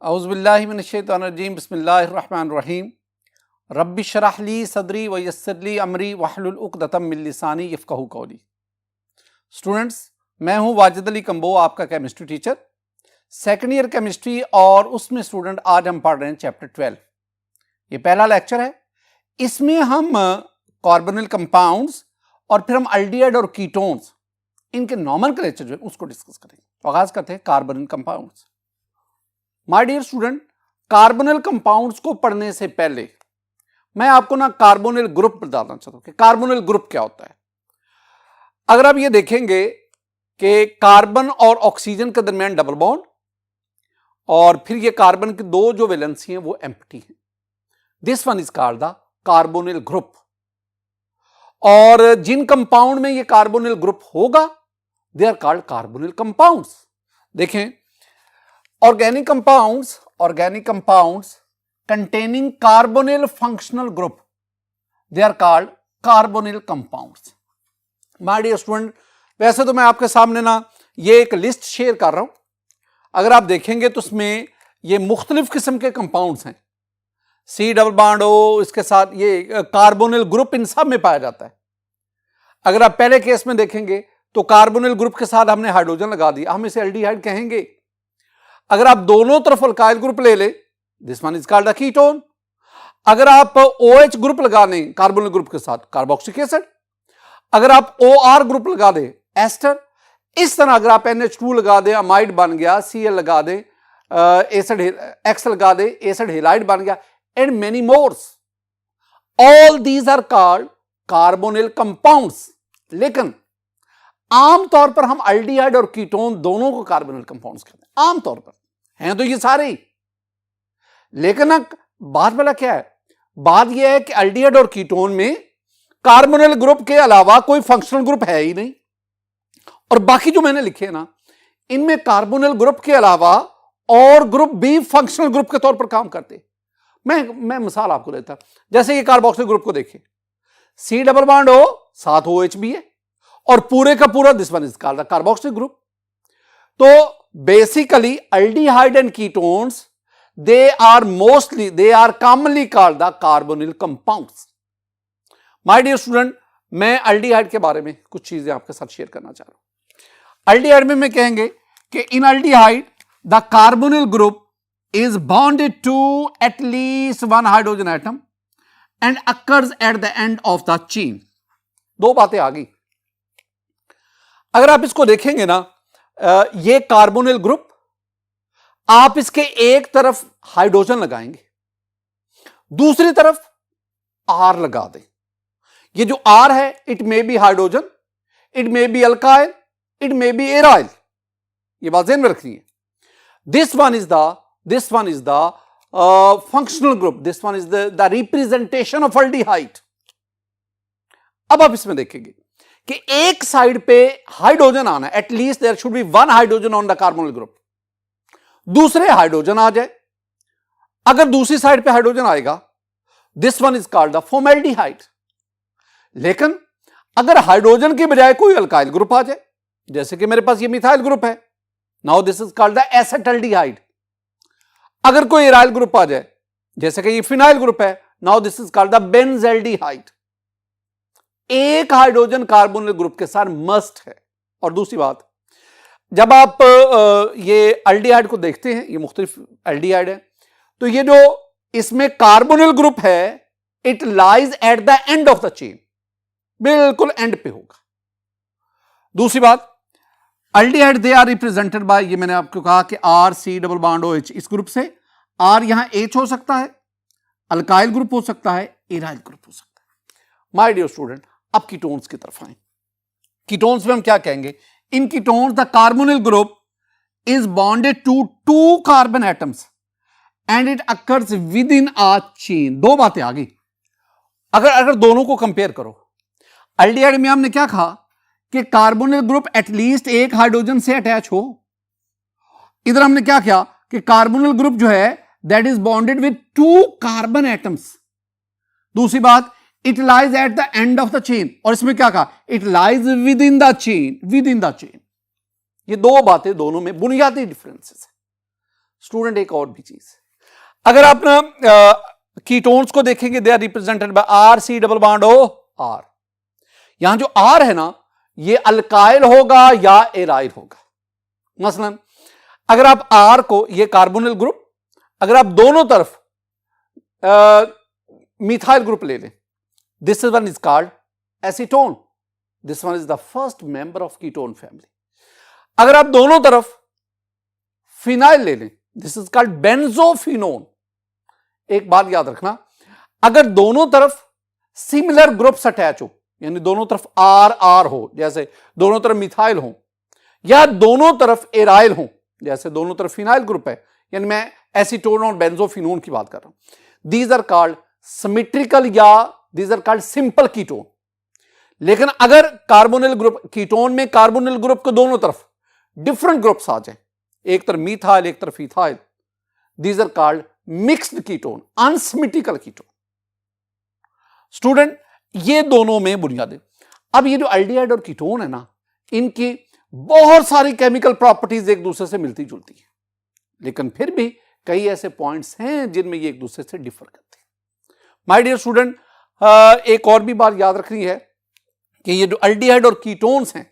औज़ुबिल्लाहि मिनश्शैतानिर्रजीम बिस्मिल्लाहिर्रहमानिर्रहीम रब्बि शरह ली सदरी व यस्सिर ली अमरी वहलुल उक़दतम मिन लिसानी यफ़क़हू क़ौली। स्टूडेंट्स, मैं हूं वाजिद अली कंबो, आपका chemistry teacher, second year chemistry. और उसमें स्टूडेंट आज हम पढ़ रहे हैं चैप्टर 12। ये पहला लेक्चर है। इसमें हम कार्बोनिल कंपाउंड्स और फिर हम अल्डिहाइड और कीटोन्स, इनके नॉमेनक्लेचर जो है उसको डिस्कस करेंगे। आगाज करते हैं carbonyl compounds. My dear student, carbonyl compounds को पढ़ने से पहले मैं आपको ना कार्बोनिल ग्रुप बताना चाहता हूं कि कार्बोनिल ग्रुप क्या होता है। अगर आप ये देखेंगे कि कार्बन और ऑक्सीजन के दरमियान डबल बॉन्ड और फिर ये कार्बन की दो जो वैलेंसी हैं वो एम्प्टी हैं, this one is called the carbonyl group. और जिन कंपाउंड में ये कार्बोनिल ग्रुप होगा they are called carbonyl compounds. देखें, organic compounds containing carbonyl functional group, they are called carbonyl compounds। My dear student, वैसे तो मैं आपके सामने ना ये एक लिस्ट शेयर कर रहा हूं। अगर आप देखेंगे तो उसमें ये मुख्तलिफ किस्म के कंपाउंड्स हैं। सी डबल बॉन्ड हो, इसके साथ ये कार्बोनिल ग्रुप इन सब में पाया जाता है। अगर आप पहले केस में देखेंगे तो कार्बोनिल ग्रुप के साथ हमने हाइड्रोजन लगा दिया, हम इसे एल्डिहाइड कहेंगे। अगर आप दोनों तरफ अल्काइल ग्रुप ले ले, this one is called a ketone. अगर आप OH ग्रुप लगा दें कार्बोनिल ग्रुप के साथ, कार्बोक्सिलिक एसिड। अगर आप OR ग्रुप लगा दें, एस्टर। इस तरह अगर आप NH2 लगा दें, अमाइड बन गया। Cl लगा दें, एसिड X लगा दें, एसिड हेलाइड बन गया, and many mores. All these are called carbonyl compounds. लेकिन आमतौर पर हम अल्डिहाइड और कीटोन दोनों को कार्बोनिल कंपाउंड्स कहते हैं। आमतौर पर हैं तो ये सारे ही, लेकिन ना बात वाला क्या है, बात यह है कि अल्डिहाइड और कीटोन में कार्बोनिल ग्रुप के अलावा कोई फंक्शनल ग्रुप है ही नहीं। और बाकी जो मैंने लिखे ना, इनमें कार्बोनिल ग्रुप के अलावा और ग्रुप भी फंक्शनल ग्रुप के तौर पर काम करते। मैं मिसाल आपको देता, जैसे ये कार्बोक्सिलिक ग्रुप को देखिए, C डबल बॉन्ड हो, साथ OH भी है और पूरे का पूरा this one is called the carboxylic group. तो basically aldehyde and ketones they are commonly called the carbonyl compounds। my dear student, मैं अल्डिहाइड के बारे में कुछ चीजें आपके साथ शेयर करना चाह रहा हूं। अल्डिहाइड में मैं कहेंगे कि in aldehyde the carbonyl group is bonded to at least one hydrogen atom and occurs at the end of the chain. दो बातें आ गई। अगर आप इसको देखेंगे ना, ये कार्बोनिल ग्रुप, आप इसके एक तरफ हाइड्रोजन लगाएंगे, दूसरी तरफ R लगा दें। ये जो R है, it may be hydrogen, it may be alkyl, it may be aryl. ये बात ध्यान में रखनी है। This one is the functional group, this one is the representation of aldehyde. अब आप इसमें देखेंगे कि एक साइड पे हाइड्रोजन आना, at least there should be one hydrogen on the carbonyl group. दूसरे हाइड्रोजन आ जाए, अगर दूसरी साइड पे हाइड्रोजन आएगा, this one is called the formaldehyde. लेकिन अगर हाइड्रोजन के बजाय कोई अल्काइल ग्रुप आ जाए, जैसे कि मेरे पास ये मिथाइल ग्रुप है, now this is called the acetaldehyde. अगर कोई एराइल ग्रुप आ जाए, जैसे कि ये फिनाइल ग्रुप है, now this is called the benzaldehyde. एक हाइड्रोजन कार्बोनिल ग्रुप के साथ मस्ट है। और दूसरी बात, जब आप ये अल्डिहाइड को देखते हैं, ये मुख्तलिफ अल्डिहाइड है, तो ये जो इसमें कार्बोनिल ग्रुप है, it lies at the end of the chain, बिल्कुल एंड पे होगा। दूसरी बात, aldehyde they are represented by, ये मैंने आपको कहा कि R C double bond OH, इस ग्रुप से R यहां H हो सकता है, अल्काइल ग्रुप हो सकता है, एराइल ग्रुप हो सकता है। माय डियर स्टूडेंट, अब कीटोन्स की तरफ आए। कीटोन्स में हम क्या कहेंगे? In ketones the carbonyl group is bonded to two carbon atoms and it occurs within a chain. दो बातें आ गई। अगर दोनों को कंपेयर करो, अल्डिहाइड में हमने क्या कहा कि कार्बोनिल ग्रुप एटलीस्ट एक हाइड्रोजन से अटैच हो। इधर हमने क्या किया कि कार्बोनिल ग्रुप जो है that is bonded with two carbon atoms. दूसरी बात, it lies at the end of the chain, और इसमें क्या कहा, it lies with in the chain, with in the chain. ये दो बातें दोनों में बुनियादी डिफरेंसेस है। स्टूडेंट एक और भी चीज, अगर आप ना कीटोन्स को देखेंगे, they are represented by R C double bond O R. यहां जो आर है ना, ये अल्काइल होगा या एराइल होगा। मसलन अगर आप आर को, ये कार्बोनिल ग्रुप, अगर आप दोनों तरफ मिथाइल ग्रुप ले लें, this is one is called acetone, this one is the first member of ketone family. अगर आप दोनों तरफ फिनाइल ले लें, दिस इज कॉल्ड बेंजोफिनोन। एक बात याद रखना, अगर दोनों तरफ सिमिलर ग्रुप्स अटैच हो, यानी दोनों तरफ आर आर हो, जैसे दोनों तरफ मिथाइल हो, या दोनों तरफ एराइल हो, जैसे दोनों तरफ फिनाइल ग्रुप है, यानी मैं एसीटोन और बेंजोफिनोन की बात कर रहा हूं, दीज आर कॉल्ड सिमेट्रिकल या these are called simple ketone. लेकिन अगर कार्बोनिल ग्रुप, कीटोन में कार्बोनिल ग्रुप को दोनों तरफ डिफरेंट ग्रुप्स आ जाए, एक तरफ मिथाइल एक तरफ ethyl, these are called mixed ketone, unsymmetrical ketone. Student ये दोनों में बुनियादें। अब ये जो एल्डिहाइड और कीटोन है ना, इनकी बहुत सारी केमिकल प्रॉपर्टीज एक दूसरे से मिलती जुलती है, लेकिन फिर भी कई ऐसे पॉइंट्स हैं जिनमें ये एक दूसरे से डिफर करते हैं। माय डियर स्टूडेंट, एक और भी बात याद रखनी है कि ये जो एल्डिहाइड और कीटोन्स हैं,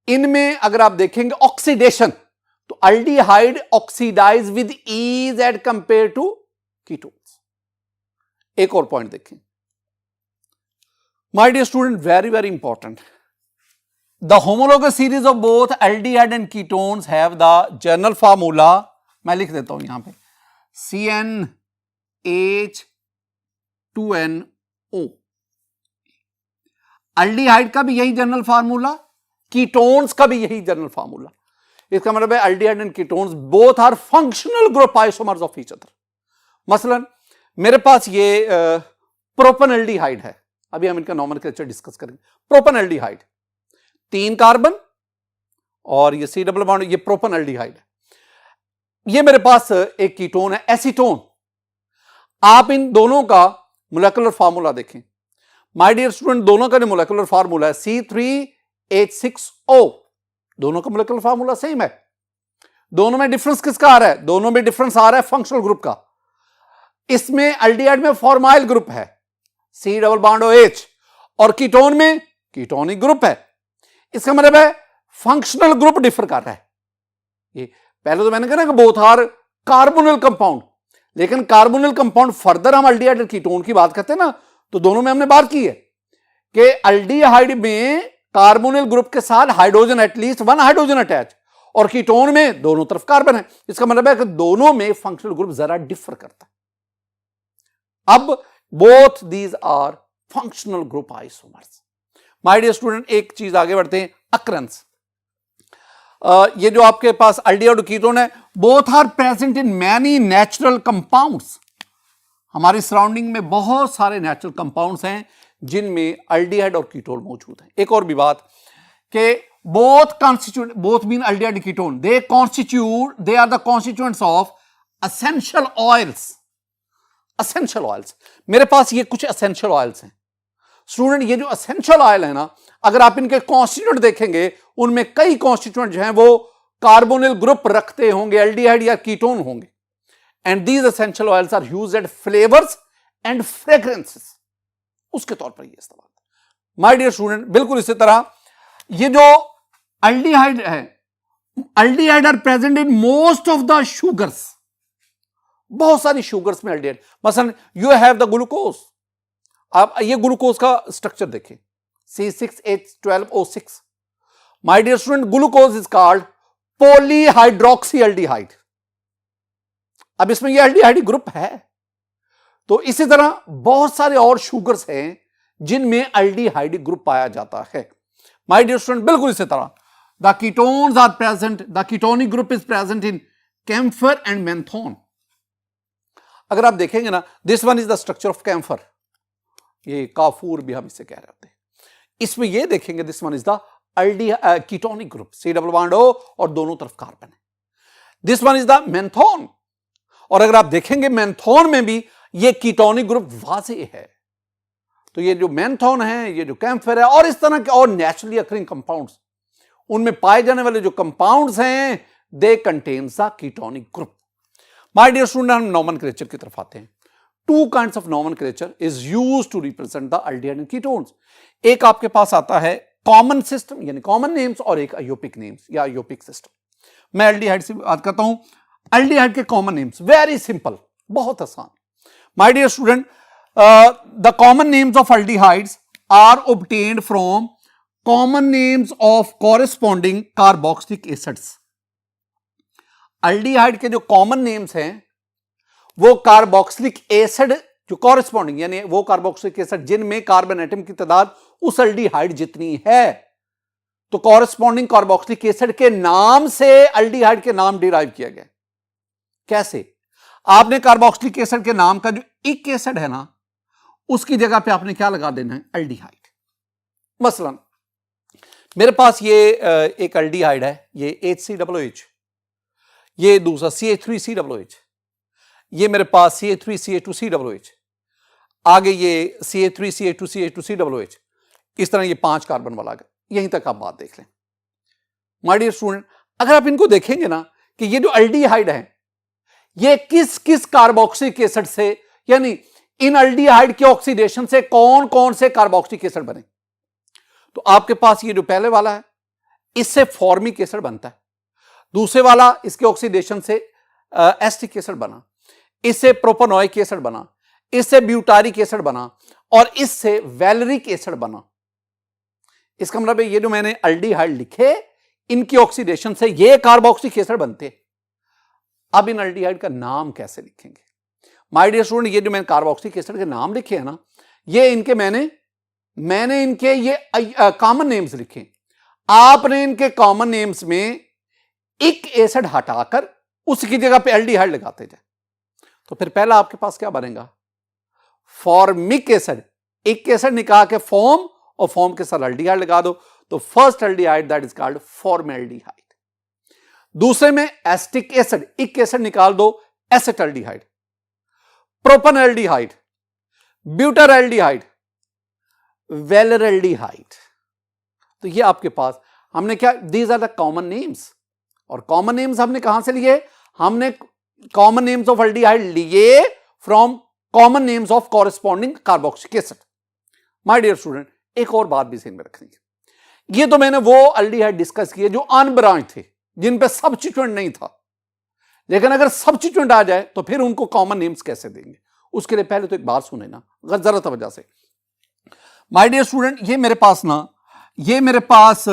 इनमें अगर आप देखेंगे ऑक्सीडेशन, तो aldehyde oxidize with ease at compare to ketones. एक और पॉइंट देखें my dear student, very very important, the homologous series of both aldehyde and ketones have the general formula, मैं लिख देता हूं यहां पे, CnH2nO। एल्डिहाइड का भी यही जनरल फार्मूला, कीटोन्स का भी यही जनरल फार्मूला। इसका मतलब है aldehyde and ketones both are functional group isomers of each other. मसलन मेरे पास ये प्रोपन एल्डिहाइड है, अभी हम इनका नॉमेनक्लेचर डिस्कस करेंगे। प्रोपन एल्डिहाइड 3 कार्बन और ये C डबल बॉन्ड, ये प्रोपन एल्डिहाइड है। ये मेरे पास एक कीटोन है एसीटोन। आप इन दोनों का मोलेकुलर फार्मूला देखें माय डियर स्टूडेंट, दोनों का मोलेकुलर फार्मूला है C3H6O। दोनों का मोलेकुलर फार्मूला सेम है। दोनों में डिफरेंस किसका आ रहा है? दोनों में डिफरेंस आ रहा है फंक्शनल ग्रुप का। इसमें एल्डिहाइड में फॉर्माइल ग्रुप है C डबल बॉन्ड OH, और कीटोन में कीटोनिक ग्रुप है। इसका मतलब है फंक्शनल ग्रुप डिफर कर रहा है। ये पहले तो मैंने कहा ना कि बोथ आर कार्बोनिल कंपाउंड, लेकिन कार्बोनिल कंपाउंड फर्दर हम एल्डिहाइड कीटोन की बात करते हैं ना, तो दोनों में हमने बात की है कि एल्डिहाइड में कार्बोनिल ग्रुप के साथ हाइड्रोजन, एटलीस्ट 1 हाइड्रोजन अटैच, और कीटोन में दोनों तरफ कार्बन है। इसका मतलब है कि दोनों में फंक्शनल ग्रुप जरा डिफर करता है। अब both these are functional group isomers. My dear student, एक चीज आगे बढ़ते हैं, अकरेंस। ये जो आपके पास एल्डिहाइड और कीटोन है, both are present in many natural compounds. हमारी सराउंडिंग में बहुत सारे नेचुरल कंपाउंड्स हैं जिनमें एल्डिहाइड और कीटोन मौजूद है। एक और भी बात कि both mean aldehyde ketone, they are the constituents of essential oils. Essential oils, मेरे पास ये कुछ एसेंशियल ऑयल्स हैं स्टूडेंट। ये जो एसेंशियल ऑयल है ना, अगर आप इनके कॉन्स्टिट्यूएंट देखेंगे, उनमें कई कॉन्स्टिट्यूएंट जो हैं वो कार्बोनिल ग्रुप रखते होंगे, एल्डिहाइड या कीटोन होंगे। And these essential oils are used at flavours and fragrances, उसके तौर पर ये इस्तेमाल। माय डियर स्टूडेंट, बिल्कुल इसी तरह ये जो एल्डिहाइड है, aldehyde are present in most of the sugars. बहुत सारी शुगर्स में एल्डिहाइड, मसलन यू हैव द ग्लूकोज। आप ये ग्लूकोज का स्ट्रक्चर देखें, C6H12O6। My dear student, glucose is called polyhydroxy aldehyde. अब इसमें ये एल्डिहाइड ग्रुप है। तो इसी तरह बहुत सारे और शुगर्स हैं जिनमें एल्डिहाइड ग्रुप पाया जाता है। माय डियर स्टूडेंट, बिल्कुल इसी तरह the ketones are present, the ketonic group is present in camphor and menthone. अगर आप देखेंगे ना, this one is the structure of camphor, ये काफूर भी हम इसे कह रहे होते हैं। इसमें ये देखेंगे, this one is the ketonic group, C double bond O, और दोनों तरफ कार्बन है। दिस वन इज द मेंथोन, और अगर आप देखेंगे मेंथोन में भी ये कीटोनिक ग्रुप वाज़ेह है। तो ये जो मेंथोन है, ये जो कैम्फर है, और इस तरह के और नेचुरली अकरिंग कंपाउंड्स, उनमें पाए जाने वाले जो कंपाउंड्स हैं they contains the ketonic group. My dear student, हम नोमेनक्लेचर की तरफ आते हैं। Two kinds of nomenclature is used to represent the aldehyde and ketones. एक आपके पास आता है कॉमन सिस्टम यानी कॉमन नेम्स, और एक अयोपिक नेम्स या अयोपिक सिस्टम। मैं एल्डिहाइड से बात करता हूं। एल्डिहाइड के कॉमन नेम्स वेरी सिंपल, बहुत आसान। My dear student, the common names of aldehydes are obtained from common names of corresponding carboxylic acids. Aldehyde के जो कॉमन नेम्स हैं वो कार्बोक्सिलिक एसिड जो कॉरेस्पॉन्डिंग यानी वो कार्बोक्सिलिक एसिड जिनमें कार्बन एटम की तादाद उस एल्डिहाइड जितनी है, तो कॉरेस्पॉन्डिंग कार्बोक्सिलिक एसिड के नाम से एल्डिहाइड के नाम डिराइव किया गया। कैसे? आपने कार्बोक्सिलिक एसिड के नाम का जो इक एसिड है ना, उसकी जगह पे आपने क्या लगा देना है? एल्डिहाइड। मसलन मेरे पास ये एक एल्डिहाइड है, ये HCOOH, ये दूसरा CH3COOH, ये मेरे पास CH3CH2COOH, आगे ये CH3CH2CH2COOH, इस तरह ये 5 कार्बन वाला है। यहीं तक आप बात देख लें। माय डियर स्टूडेंट, अगर आप इनको देखेंगे ना कि ये जो एल्डिहाइड है ये किस किस कार्बोक्सिलिक एसिड से, यानी इन एल्डिहाइड के ऑक्सीडेशन से कौन कौन से कार्बोक्सिलिक एसिड बने, तो आपके पास ये जो पहले वाला है इससे फॉर्मिक एसिड बनता है, दूसरे वाला इसके ऑक्सीडेशन से एस्टिक एसिड बना, इससे प्रोपेनोइक एसिड बना, इससे ब्यूटारिक एसिड बना, और इससे वैलेरिक एसिड बना। इसका मतलब ये जो मैंने एल्डिहाइड लिखे इनकी ऑक्सीडेशन से ये कार्बोक्सिलिक एसिड बनते। अब इन एल्डिहाइड का नाम कैसे लिखेंगे? माय डियर स्टूडेंट, ये जो मैंने कार्बोक्सिलिक एसिड के नाम लिखे हैं ना, ये इनके मैंने इनके ये कॉमन नेम्स लिखे। आपने इनके कॉमन नेम्स में एक एसिड हटाकर उसकी जगह पे एल्डिहाइड लगाते जाए, तो फिर पहला आपके पास क्या बनेगा? Formic acid. एक एसिड निकाल के फॉर्म और फॉर्म के साथ एल्डिहाइड लगा दो, तो first aldehyde that is called formaldehyde. दूसरे में एस्टिक एसिड, एक एसिड निकाल दो, एसेटल्डिहाइड, प्रोपेनल्डिहाइड, ब्यूटारल्डिहाइड, वेलरल्डिहाइड। तो ये आपके पास हमने क्या, these are the common names. और कॉमन नेम्स हमने कहां से लिए? हमने कॉमन नेम्स ऑफ एल्डिहाइड लिए from common names of corresponding carboxylic acid. My dear student, एक और बात भी ध्यान में रखनी है। ये तो मैंने वो एल्डिहाइड डिस्कस किए जो अनब्रांच थे, जिन पे सब्स्टिट्यूएंट नहीं था। लेकिन अगर सब्स्टिट्यूएंट आ जाए तो फिर उनको कॉमन नेम्स कैसे देंगे? उसके लिए पहले तो एक बात सुने ना, अगर जरा तवज्जो से। माय डियर स्टूडेंट, ये मेरे पास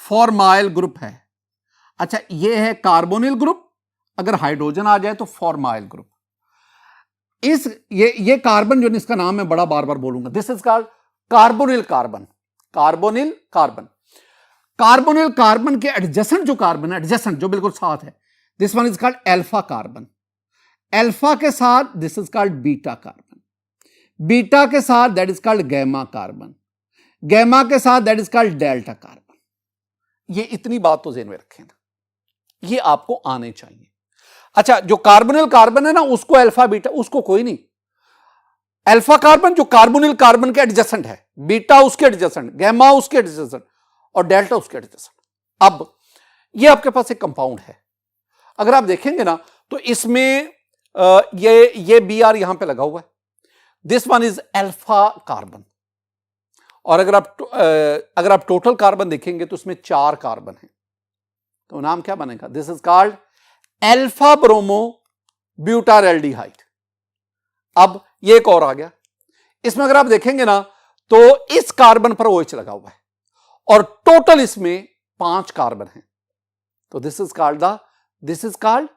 फॉर्माइल ग्रुप है। अच्छा, ये है कार्बोनिल ग्रुप। अगर हाइड्रोजन आ जाए तो फॉर्माइल ग्रुप। ये कार्बन जो इसका नाम मैं बड़ा बार बार बोलूंगा, this is called carbonyl carbon. Carbonyl carbon. Carbonyl carbon के एडजेसेंट जो कार्बन है, एडजेसेंट जो बिल्कुल साथ है, this one is called alpha carbon. Alpha के साथ this is called beta carbon. Beta के साथ that is called gamma carbon. Gamma के साथ that is called delta carbon. ये इतनी बात तो ज़हन में रखें ना, ये आपको आने चाहिए। अच्छा, जो कार्बोनिल कार्बन है ना, उसको अल्फा बीटा उसको कोई नहीं। अल्फा कार्बन जो कार्बोनिल कार्बन के एडजेसेंट है, बीटा उसके एडजेसेंट, गैमा उसके एडजेसेंट, और डेल्टा उसके एडजेसेंट। अब ये आपके पास एक कंपाउंड है, अगर आप देखेंगे ना तो इसमें ये Br यहां पे लगा हुआ है। This one is alpha carbon. और अगर आप टोटल कार्बन देखेंगे तो उसमें 4 कार्बन है, तो नाम क्या बनेगा? This is called alpha bromo butyraldehyde. अब ये एक और आ गया। इसमें अगर आप देखेंगे ना तो इस कार्बन पर OH लगा हुआ है और टोटल इसमें 5 कार्बन हैं, तो दिस इज कॉल्ड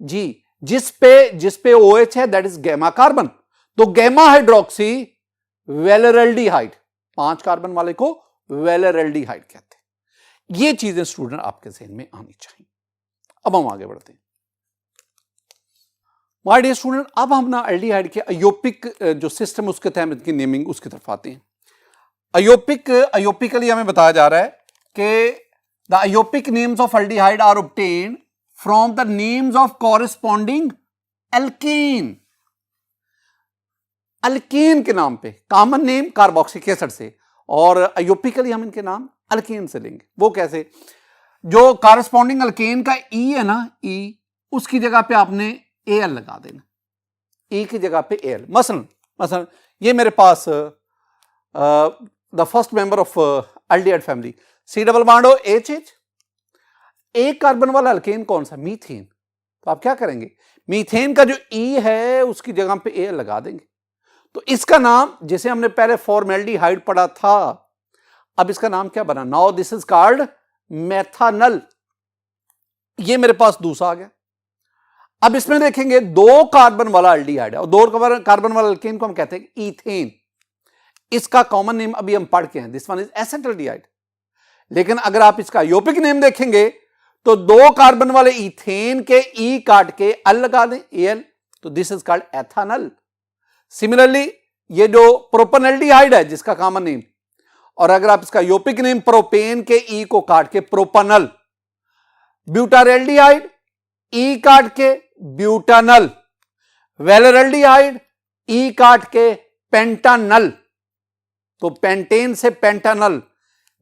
जी, जिस पे OH है दैट इज गैमा कार्बन, तो गैमा हाइड्रोक्सी वेलरल्डिहाइड। 5 कार्बन वाले को वेलरल्डिहाइड कहते हैं। ये चीजें स्टूडेंट आपके ज़हन में आनी चाहिए। अब हम आगे बढ़ते हैं। माय डियर स्टूडेंट, अब हम ना एल्डिहाइड के अयोपिक जो सिस्टम उसके तहत की नेमिंग उसकी तरफ आते हैं। अयोपिकली हमें बताया जा रहा है कि the IUPAC names of aldehyde are obtained from the names of corresponding alkane. Alkane के नाम पे कॉमन नेम कार्बोक्सिलिक एसिड से, और अयोपिकली हम इनके नाम अल्केन से लेंगे। वो कैसे? जो कारस्पॉन्डिंग अल्केन का ई है ना, ई, उसकी जगह पे आपने एल लगा देना, ई की जगह पे एल। मसलन ये मेरे पास the first member of aldehyde family, C double bond O H H. एक कार्बन वाला अल्केन कौन सा? मीथेन। तो आप क्या करेंगे, मीथेन का जो ई है उसकी जगह पे एल लगा देंगे। तो इसका नाम, जैसे हमने पहले फॉर्मेल्डिहाइड पढ़ा था, अब इसका नाम क्या बना? Now this is called methanal. ये मेरे पास दूसरा आ गया। अब इसमें देखेंगे 2 कार्बन वाला एल्डिहाइड है और 2 कार्बन वाला अल्केन को हम कहते हैं ईथेन। इसका कॉमन नेम अभी हम पढ़ के हैं, दिस वन इज एसेटल्डिहाइड। लेकिन अगर आप इसका योपिक नेम देखेंगे तो 2 कार्बन वाले ईथेन के ई काट के अल लगा दें, एल, तो दिस इज कॉल्ड एथानल। सिमिलरली ये जो प्रोपेनल्डिहाइड है जिसका कॉमन नेम, और अगर आप इसका योपिक नेम प्रोपेन के ई को काट के प्रोपनल, ब्यूटारेल्डिहाइड ई काट के ब्यूटानल, वेलरेल्डिहाइड ई काट के पेंटानल, तो पेंटेन से पेंटानल,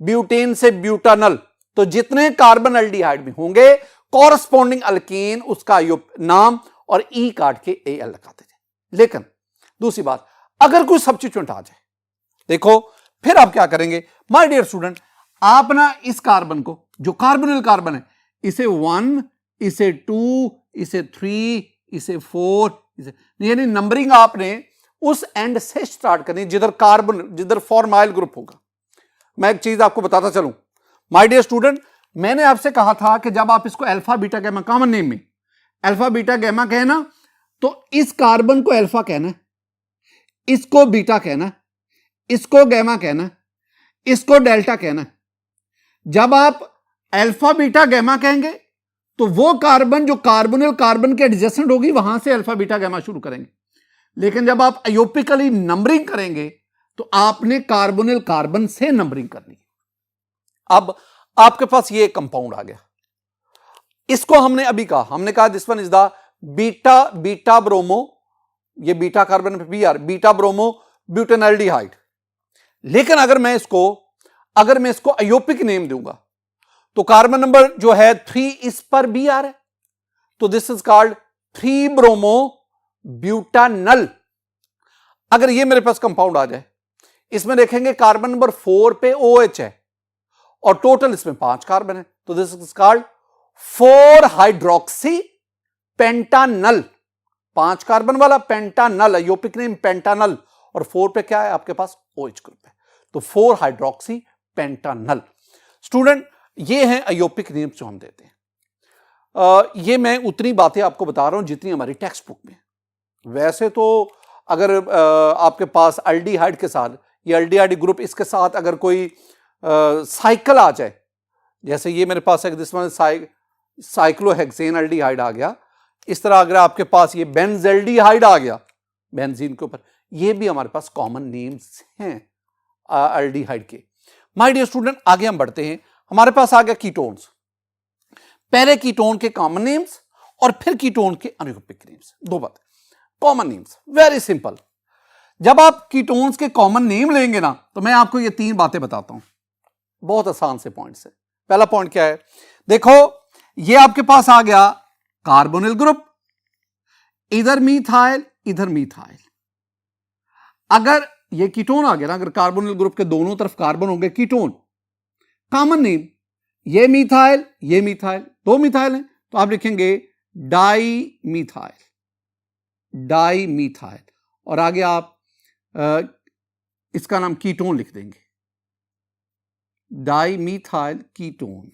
ब्यूटेन से ब्यूटानल। तो जितने कार्बन एल्डिहाइड में होंगे कॉरस्पॉन्डिंग अल्केन उसका नाम और ई काट के एल लगा दीजिए। लेकिन दूसरी बात, अगर कोई सब्स्टिट्यूएंट आ जाए, देखो फिर आप क्या करेंगे माय डियर स्टूडेंट, आप ना इस कार्बन को, जो कार्बोनिल कार्बन है, इसे 1, इसे 2, इसे 3, इसे 4, यानी नंबरिंग आपने उस एंड से स्टार्ट करनी जिधर कार्बन, जिधर फॉर्माइल ग्रुप होगा। मैं एक चीज आपको बताता चलूं माय डियर स्टूडेंट, मैंने आपसे कहा था कि जब आप इसको alpha beta gamma common name में अल्फा बीटा गैमा कहना, तो इस कार्बन को अल्फा कहना, इसको बीटा कहना, इसको गैमा कहना, इसको डेल्टा कहना। जब आप अल्फा बीटा गैमा कहेंगे तो वो कार्बन जो कार्बोनिल कार्बन के एडजेसेंट होगी वहां से अल्फा बीटा गैमा शुरू करेंगे। लेकिन जब आप अयोपिकली नंबरिंग करेंगे तो आपने कार्बोनिल कार्बन से नंबरिंग करनी है। अब आपके पास ये कंपाउंड आ गया, इसको हमने अभी कहा, हमने कहा this one is the beta bromo, ये बीटा कार्बन पे बीआर, बीटा ब्रोमो ब्यूटेनल्डिहाइड। लेकिन अगर मैं इसको अयोपिक नेम दूंगा तो कार्बन नंबर जो है 3 इस पर बीआर है, तो this is called 3 bromo butanal. अगर ये मेरे पास कंपाउंड आ जाए, इसमें देखेंगे कार्बन नंबर 4 पे OH है और टोटल इसमें 5 कार्बन है, तो this is called 4 hydroxy पेंटानल। 5 carbon वाला पेंटानल, योपिक नेम पेंटानल, और 4 पे क्या है आपके पास? OH ग्रुप है, तो 4 हाइड्रोक्सी पेंटानल। स्टूडेंट, ये हैं अयोपिक नेम जो हम देते हैं। ये मैं उतनी बातें आपको बता रहा हूं जितनी हमारी टेक्स्ट बुक में। वैसे तो अगर आपके पास एल्डिहाइड के साथ, ये एल्डिहाइड ग्रुप, इसके साथ अगर कोई साइकिल आ जाए, जैसे ये मेरे पास एक साइक्लोहेक्सेन एल्डिहाइड आ गया, इस तरह अगर आपके पास ये बेंजेल्डिहाइड आ गया बेंजीन के ऊपर, ये भी हमारे पास कॉमन नेम्स हैं एल्डिहाइड के। माय डियर स्टूडेंट, आगे हम बढ़ते हैं। हमारे पास आ गया कीटोन्स। पहले कीटोन के कॉमन नेम्स और फिर कीटोन के अनयोपिक नेम्स, 2 बातें। कॉमन नेम्स वेरी सिंपल, जब आप कीटोन्स के कॉमन नेम लेंगे ना, तो मैं आपको ये 3 बातें बताता हूं, बहुत आसान से पॉइंट्स है। पहला पॉइंट क्या है, देखो ये आपके पास आ गया कार्बोनिल ग्रुप, इधर मीथाइल इधर मीथाइल। अगर ये कीटोन आ गया ना, अगर कार्बोनिल ग्रुप के दोनों तरफ कार्बन होंगे कीटोन, कॉमन नेम, ये मीथाइल 2 मिथाइल हैं, तो आप लिखेंगे डाई मीथाइल, और आगे आप इसका नाम कीटोन लिख देंगे, di methyl ketone,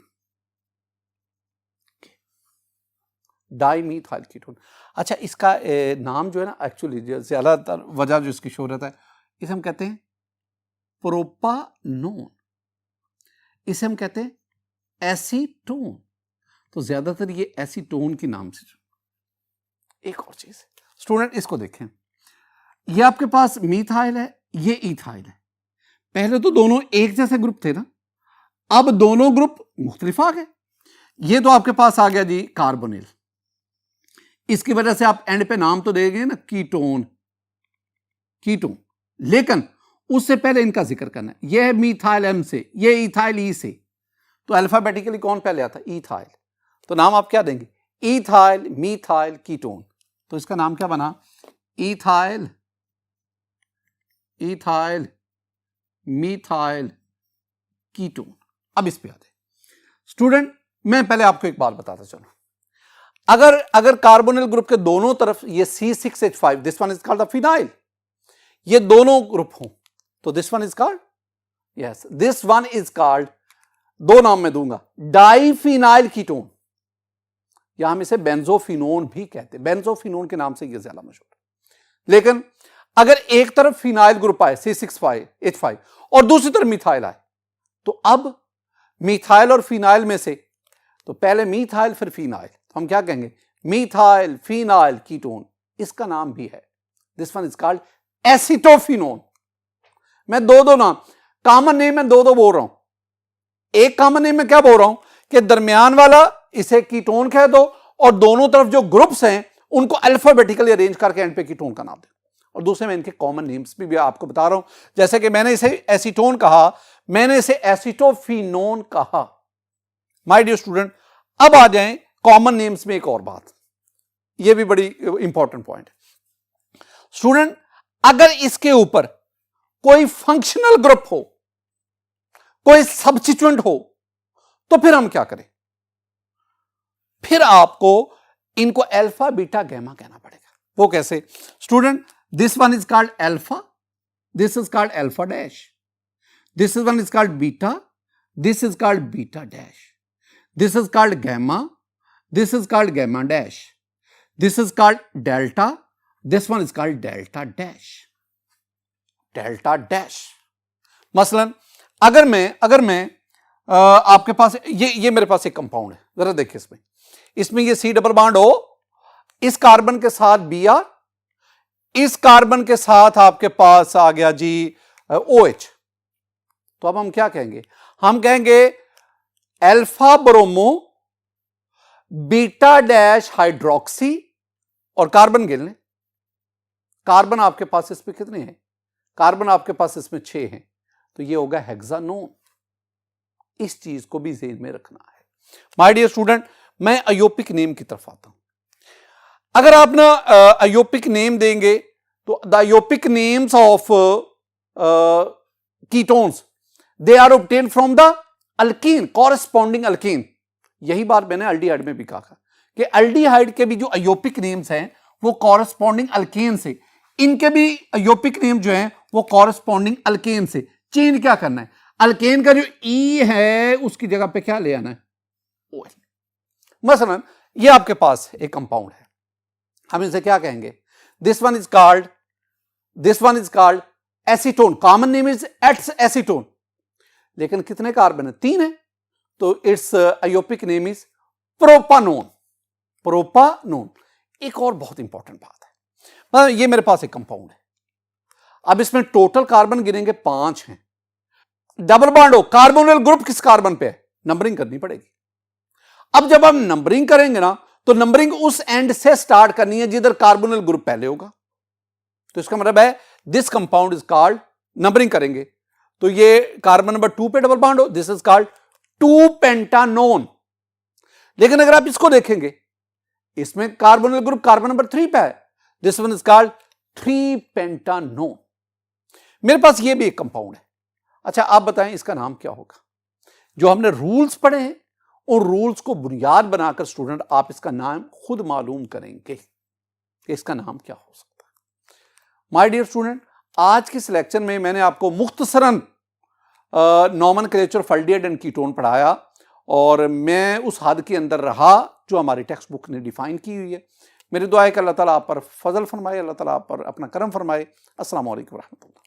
di methyl ketone. अच्छा, इसका नाम जो है ना, एक्चुअली ज्यादातर वजह जो इसकी शोहरत है, इसे हम कहते हैं प्रोपानोन, इसे हम कहते हैं एसीटोन, तो ज्यादातर ये एसीटोन के नाम से। एक और चीज स्टूडेंट, इसको देखें, ये आपके पास मीथाइल है, ये इथाइल है। पहले तो दोनों एक जैसे ग्रुप थे ना, अब दोनों ग्रुप मुख्तलिफ आ गए। ये तो आपके पास आ गया जी कार्बोनिल, इसकी वजह से आप एंड पे नाम तो देंगे ना कीटोन, लेकिन उससे पहले इनका जिक्र करना है। यह है मीथाइल M से, ये इथाइल E से, तो अल्फाबेटिकली कौन पहले आता? इथाइल। तो नाम आप क्या देंगे? Ethyl methyl ketone. तो इसका नाम क्या बना? Ethyl ethyl methyl ketone. अब इस पे आते स्टूडेंट, मैं पहले आपको एक बात बताता चलूं। अगर कार्बोनिल ग्रुप के दोनों तरफ ये C6H5, this one is called the phenyl, ये दोनों ग्रुप हों तो this one is called, yes, this one is called, दो नाम मैं दूंगा, डाइफिनाइल कीटोन, या हम इसे बेंजोफिनोन भी कहते हैं। बेंजोफिनोन के नाम से ये ज्यादा मशहूर है। लेकिन अगर एक तरफ फिनाइल ग्रुप आए C6H5 और दूसरी तरफ मिथाइल आए, तो अब मिथाइल और फिनाइल में से, तो पहले मिथाइल फिर फिनाइल, तो हम क्या कहेंगे? Methyl phenyl ketone. इसका नाम भी है, this one is called acetophenone. मैं दो नाम, कॉमन नेम में दो बोल रहा हूं। एक कॉमन नेम में क्या बोल रहा हूं कि दरमियान वाला इसे कीटोन कह दो, और दोनों तरफ जो ग्रुप्स हैं उनको अल्फाबेटिकली अरेंज करके एंड पे कीटोन का नाम दे। और दूसरे में इनके कॉमन नेम्स भी आपको बता रहा हूं, जैसे कि मैंने इसे एसीटोन कहा, मैंने इसे एसिटोफिनोन कहा। माय डियर स्टूडेंट, अब आ जाएं कॉमन नेम्स में एक और बात, यह भी बड़ी इंपॉर्टेंट पॉइंट है स्टूडेंट। अगर इसके ऊपर कोई फंक्शनल ग्रुप हो, कोई सब्स्टिट्यूएंट हो, तो फिर हम क्या करें? फिर आपको इनको अल्फा बीटा गैमा कहना पड़ेगा। वो कैसे student? This one is called alpha, this is called alpha dash, this is one is called beta, this is called beta dash, this is called gamma, this is called gamma dash, this is called delta, this one is called delta dash. Delta dash मसलन अगर मैं आपके पास ये मेरे पास एक compound है, जरा देखिए इसमें ये C डबल बॉन्ड हो, इस कार्बन के साथ Br, इस कार्बन के साथ आपके पास आ गया जी OH। तो अब हम क्या कहेंगे? हम कहेंगे alpha bromo beta dash hydroxy, और कार्बन गिन लें। कार्बन आपके पास इसमें कितने हैं? कार्बन आपके पास इसमें 6 हैं, तो ये होगा हेक्सानोन। इस चीज को भी ज़हन में रखना है माय डियर स्टूडेंट। मैं अयोपिक नेम की तरफ आता हूं। अगर आप ना अयोपिक नेम देंगे तो the IUPAC names of ketones they are obtain from the alkene, corresponding alkene. यही बात मैंने अल्डिहाइड में भी कहा कि अल्डिहाइड के भी जो अयोपिक नेम्स हैं वो कॉरेस्पॉन्डिंग अल्केन से, इनके भी अयोपिक नेम जो हैं वो कॉरेस्पॉन्डिंग अल्केन से। चेंज क्या करना है? अल्केन का जो ई है उसकी जगह पे क्या ले आना है? OH। मसलन ये आपके पास एक कंपाउंड है, हम इसे क्या कहेंगे? This one is called acetone, common name is acetone. लेकिन कितने कार्बन है? 3 है, तो its IUPAC name is propanone. Propanone. एक और बहुत इंपॉर्टेंट बात है, मतलब ये मेरे पास एक कंपाउंड है, अब इसमें टोटल कार्बन गिनेंगे 5 हैं। डबल बॉन्ड हो, कार्बोनिल ग्रुप किस कार्बन पे है? नंबरिंग करनी पड़ेगी। अब जब हम नंबरिंग करेंगे ना, तो नंबरिंग उस एंड से स्टार्ट करनी है जिधर कार्बोनिल ग्रुप पहले होगा। तो इसका मतलब है this compound is called, numbering करेंगे तो ये कार्बन नंबर 2 पे डबल बॉन्ड हो, दिस इज कॉल्ड 2 पेंटानोन। लेकिन अगर आप इसको देखेंगे, इसमें कार्बोनिल ग्रुप कार्बन नंबर 3 पे है, this one is called 3 pentanone. मेरे पास ये भी एक कंपाउंड है। अच्छा आप बताएं इसका नाम क्या होगा? जो हमने रूल्स पढ़े हैं उन रूल्स को बुनियाद बनाकर स्टूडेंट आप इसका नाम खुद मालूम करेंगे कि इसका नाम क्या हो सकता है। माय डियर स्टूडेंट, आज के लेक्चर में मैंने आपको मुख्तसरन nomenclature of aldehyde and ketone पढ़ाया, और मैं उस हद के अंदर रहा जो हमारी टेक्स्ट बुक ने डिफाइन की हुई है। मेरी दुआ है कि अल्लाह ताला आप पर फजल फरमाए, अल्लाह ताला आप पर अपना करम फरमाए। अस्सलाम वालेकुम रहमतुल्लाह।